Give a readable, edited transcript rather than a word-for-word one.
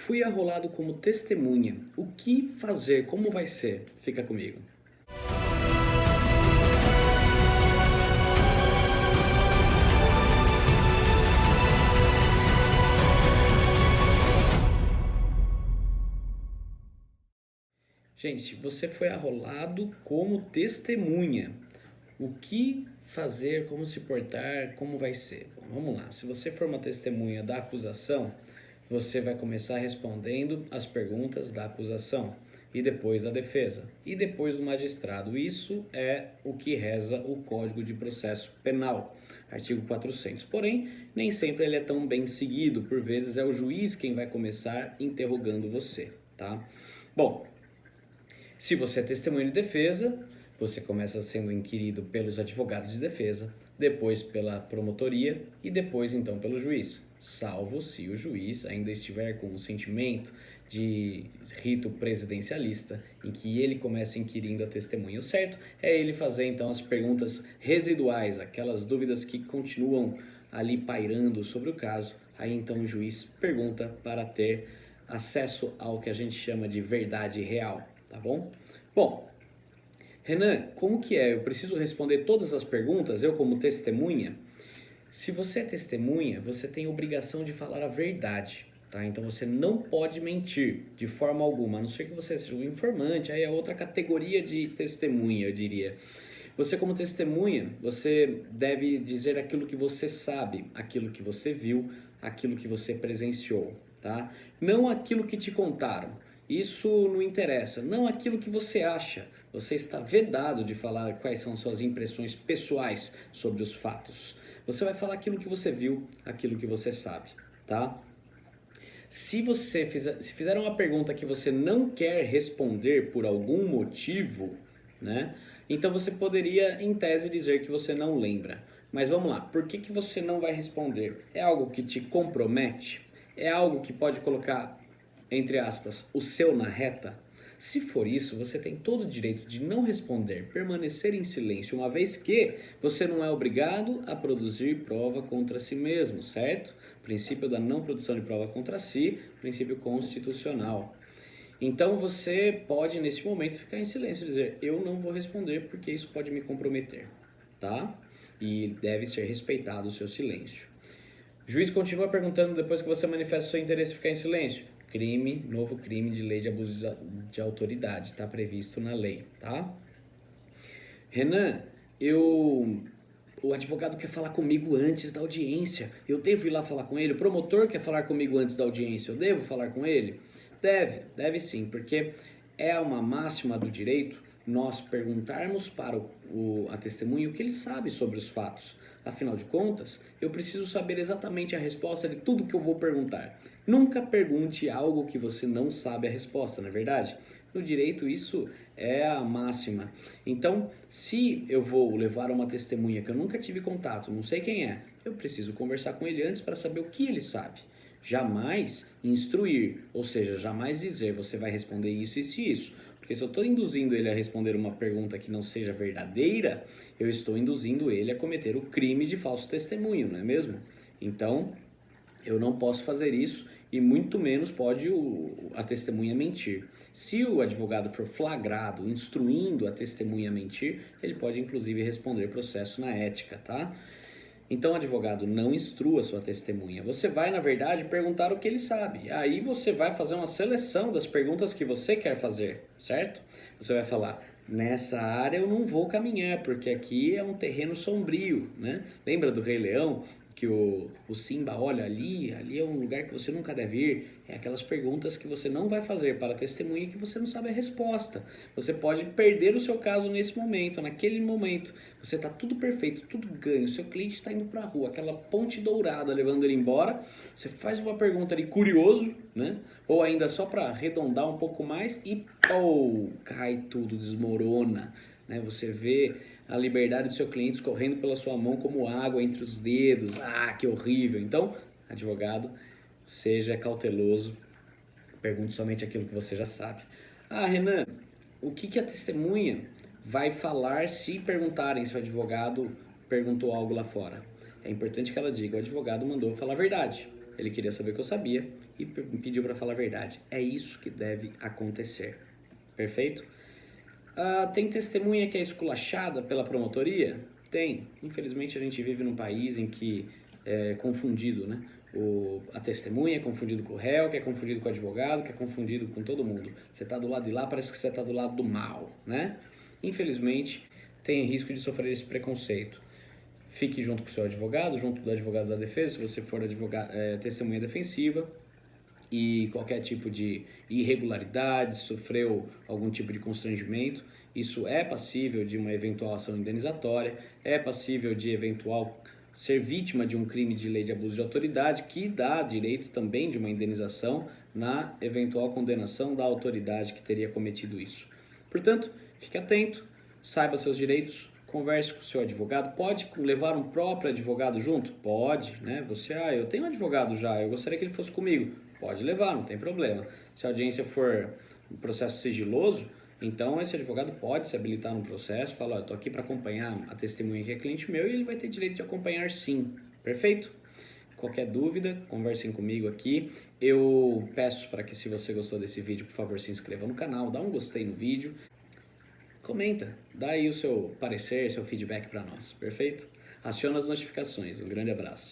Fui arrolado como testemunha. O que fazer? Como vai ser? Fica comigo. Gente, você foi arrolado como testemunha. O que fazer? Como se portar? Como vai ser? Bom, vamos lá. Se você for uma testemunha da acusação, você vai começar respondendo as perguntas da acusação e depois da defesa e depois do magistrado. Isso é o que reza o Código de Processo Penal, artigo 400. Porém, nem sempre ele é tão bem seguido. Por vezes é o juiz quem vai começar interrogando você, tá? Bom, se você é testemunha de defesa, você começa sendo inquirido pelos advogados de defesa, depois pela promotoria e depois então pelo juiz, salvo se o juiz ainda estiver com um sentimento de rito presidencialista, em que ele começa inquirindo a testemunha. O certo é ele fazer então as perguntas residuais, aquelas dúvidas que continuam ali pairando sobre o caso. Aí então o juiz pergunta para ter acesso ao que a gente chama de verdade real, tá bom? Bom, Renan, como que é? Eu preciso responder todas as perguntas, eu como testemunha? Se você é testemunha, você tem a obrigação de falar a verdade, tá? Então você não pode mentir de forma alguma, a não ser que você seja um informante, aí é outra categoria de testemunha, eu diria. Você como testemunha, você deve dizer aquilo que você sabe, aquilo que você viu, aquilo que você presenciou, tá? Não aquilo que te contaram. Isso não interessa, não aquilo que você acha. Você está vedado de falar quais são suas impressões pessoais sobre os fatos. Você vai falar aquilo que você viu, aquilo que você sabe, tá? Se fizer uma pergunta que você não quer responder por algum motivo, né? Então você poderia, em tese, dizer que você não lembra. Mas vamos lá, por que você não vai responder? É algo que te compromete? É algo que pode colocar, entre aspas, o seu na reta? Se for isso, você tem todo o direito de não responder, permanecer em silêncio, uma vez que você não é obrigado a produzir prova contra si mesmo, certo? Princípio da não produção de prova contra si, princípio constitucional. Então você pode, nesse momento, ficar em silêncio e dizer: eu não vou responder porque isso pode me comprometer, tá? E deve ser respeitado o seu silêncio. O juiz continua perguntando depois que você manifesta o seu interesse em ficar em silêncio. Crime, novo crime de lei de abuso de autoridade, está previsto na lei, tá? Renan, o advogado quer falar comigo antes da audiência, eu devo ir lá falar com ele? O promotor quer falar comigo antes da audiência, eu devo falar com ele? Deve sim, porque é uma máxima do direito nós perguntarmos para a testemunha o que ele sabe sobre os fatos. Afinal de contas, eu preciso saber exatamente a resposta de tudo que eu vou perguntar. Nunca pergunte algo que você não sabe a resposta, não é verdade? No direito isso é a máxima. Então, se eu vou levar uma testemunha que eu nunca tive contato, não sei quem é, eu preciso conversar com ele antes para saber o que ele sabe. Jamais instruir, ou seja, jamais dizer você vai responder isso, isso e isso. Porque se eu estou induzindo ele a responder uma pergunta que não seja verdadeira, eu estou induzindo ele a cometer o crime de falso testemunho, não é mesmo? Então, eu não posso fazer isso e muito menos pode a testemunha mentir. Se o advogado for flagrado instruindo a testemunha a mentir, ele pode inclusive responder processo na ética, tá? Então, advogado, não instrua sua testemunha. Você vai, na verdade, perguntar o que ele sabe. Aí você vai fazer uma seleção das perguntas que você quer fazer, certo? Você vai falar: nessa área eu não vou caminhar, porque aqui é um terreno sombrio, né? Lembra do Rei Leão? Que o Simba olha ali é um lugar que você nunca deve ir. É aquelas perguntas que você não vai fazer para a testemunha que você não sabe a resposta. Você pode perder o seu caso nesse momento, naquele momento. Você está tudo perfeito, tudo ganho. O seu cliente está indo para a rua, aquela ponte dourada levando ele embora. Você faz uma pergunta ali, curioso, né? Ou ainda só para arredondar um pouco mais e cai tudo, desmorona. Né? Você vê a liberdade do seu cliente escorrendo pela sua mão como água entre os dedos. Ah, que horrível! Então, advogado, seja cauteloso, pergunte somente aquilo que você já sabe. Ah, Renan, o que a testemunha vai falar se perguntarem se o advogado perguntou algo lá fora? É importante que ela diga: o advogado mandou falar a verdade. Ele queria saber o que eu sabia e pediu para falar a verdade. É isso que deve acontecer. Perfeito? Tem testemunha que é esculachada pela promotoria? Tem. Infelizmente a gente vive num país em que é confundido, né? A testemunha é confundido com o réu, que é confundido com o advogado, que é confundido com todo mundo. Você está do lado de lá, parece que você está do lado do mal, né? Infelizmente tem risco de sofrer esse preconceito. Fique junto com o seu advogado, junto do advogado da defesa, se você for testemunha defensiva, e qualquer tipo de irregularidade, sofreu algum tipo de constrangimento, isso é passível de uma eventual ação indenizatória, é passível de eventual ser vítima de um crime de lei de abuso de autoridade, que dá direito também de uma indenização na eventual condenação da autoridade que teria cometido isso. Portanto, fique atento, saiba seus direitos, converse com o seu advogado. Pode levar um próprio advogado junto? Pode, né? Você, eu tenho um advogado já, eu gostaria que ele fosse comigo. Pode levar, não tem problema. Se a audiência for um processo sigiloso, então esse advogado pode se habilitar no processo, falar, eu tô aqui para acompanhar a testemunha que é cliente meu, e ele vai ter direito de acompanhar sim. Perfeito? Qualquer dúvida, conversem comigo aqui. Eu peço para que, se você gostou desse vídeo, por favor, se inscreva no canal, dá um gostei no vídeo, comenta, dá aí o seu parecer, seu feedback para nós, perfeito? Aciona as notificações. Um grande abraço.